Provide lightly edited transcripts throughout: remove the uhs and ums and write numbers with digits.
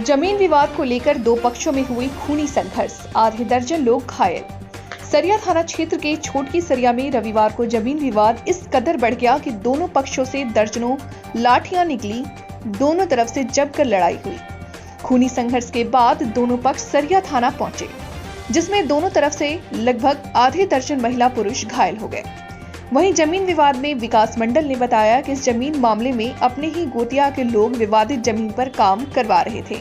जमीन विवाद को लेकर दो पक्षों में हुई खूनी संघर्ष, आधे दर्जन लोग घायल। सरिया थाना क्षेत्र के छोटकी सरिया में रविवार को जमीन विवाद इस कदर बढ़ गया कि दोनों पक्षों से दर्जनों लाठियां निकली। दोनों तरफ से जमकर लड़ाई हुई। खूनी संघर्ष के बाद दोनों पक्ष सरिया थाना पहुंचे, जिसमें दोनों तरफ से लगभग आधे दर्जन महिला पुरुष घायल हो गए। वहीं जमीन विवाद में विकास मंडल ने बताया कि इस जमीन मामले में अपने ही गोतिया के लोग विवादित जमीन पर काम करवा रहे थे,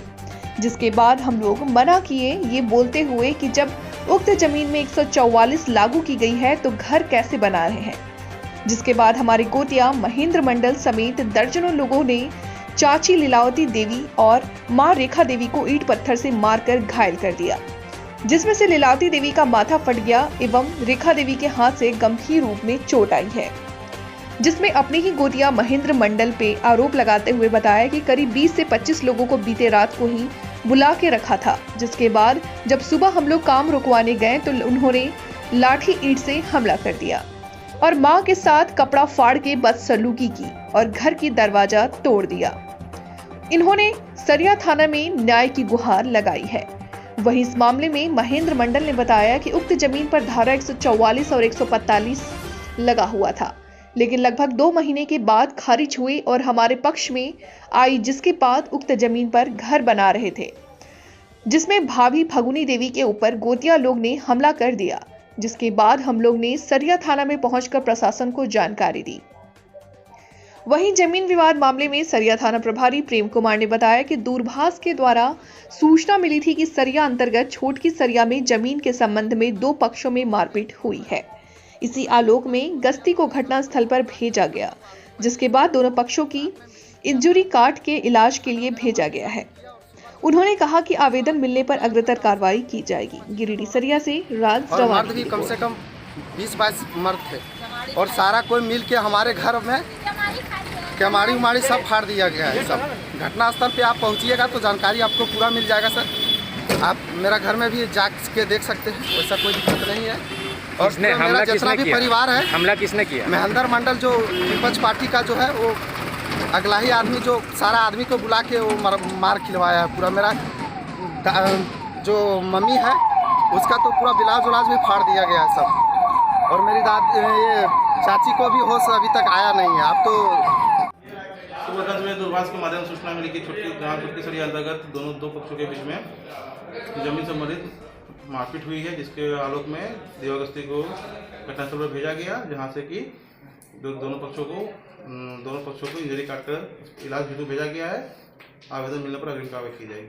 जिसके बाद हम लोग मना किए, ये बोलते हुए कि जब उक्त जमीन में 144 लागू की गई है तो घर कैसे बना रहे हैं। जिसके बाद हमारे गोतिया महेंद्र मंडल समेत दर्जनों लोगों ने चाची लीलावती देवी और मां रेखा देवी को ईंट पत्थर से मारकर घायल कर दिया, जिसमें से लीलावती देवी का माथा फट गया एवं रेखा देवी के हाथ से गंभीर रूप में चोट आई है। जिसमें अपने ही गोतिया महेंद्र मंडल पे आरोप लगाते हुए बताया कि करीब 20 से 25 लोगों को बीते रात को ही बुला के रखा था, जिसके बाद जब सुबह हम लोग काम रुकवाने गए तो उन्होंने लाठी ईंट से हमला कर दिया और मां के साथ कपड़ा फाड़ के बदसलूकी की और घर की दरवाजा तोड़ दिया। इन्होंने सरिया थाना में न्याय की गुहार लगाई है। वहीं इस मामले में महेंद्र मंडल ने बताया कि उक्त जमीन पर धारा 144 और 145 लगा हुआ था, लेकिन लगभग 2 महीने के बाद खारिज हुई और हमारे पक्ष में आई, जिसके बाद उक्त जमीन पर घर बना रहे थे, जिसमें भाभी फगुनी देवी के ऊपर गोतिया लोग ने हमला कर दिया। जिसके बाद हम लोग ने सरिया थाना में पहुंचकर प्रशासन को जानकारी दी। वहीं जमीन विवाद मामले में सरिया थाना प्रभारी प्रेम कुमार ने बताया कि दूरभाष के द्वारा सूचना मिली थी कि सरिया अंतर्गत छोटकी सरिया में जमीन के संबंध में दो पक्षों में मारपीट हुई है। इसी आलोक में गश्ती को घटना स्थल पर भेजा गया, जिसके बाद दोनों पक्षों की इंजुरी काट के इलाज के लिए भेजा गया है। उन्होंने कहा कि आवेदन मिलने पर अग्रतर कार्रवाई की जाएगी। गिरिडीह सरिया से राज रवानी। कम से कम 20-22 मर्द थे और सारा कोई मिल के हमारे घर में केमाड़ी उमाड़ी सब फाड़ दिया गया है। सब घटना स्थल पे आप पहुंचिएगा तो जानकारी आपको पूरा मिल जाएगा सर। आप मेरा घर में भी जा के देख सकते हैं, वैसा कोई दिक्कत नहीं है। और मेरा जितना भी परिवार है, हमला किसने किया? महेंद्र मंडल जो विपक्ष पार्टी का जो है, वो अगला ही आदमी जो सारा आदमी को बुला के वो मार खिलवाया है पूरा। मेरा जो मम्मी है उसका तो पूरा ब्लाउज व्लाउज भी फाड़ दिया गया है सब। और मेरी ये चाची को भी होश अभी तक आया नहीं है। अब तो सुबह 10 बजे दूरभाष के माध्यम से सूचना मिली कि छोटकी सरिया अंतर्गत दो पक्षों के बीच में जमीन संबंधित मारपीट हुई है, जिसके आलोक में देवागस्ती को घटनास्थल पर भेजा गया, जहां से कि दोनों पक्षों को इंजरी काटकर इलाज हेतु भेजा गया है। आवेदन मिलने पर अग्रिम कार्रवाई की जाएगी।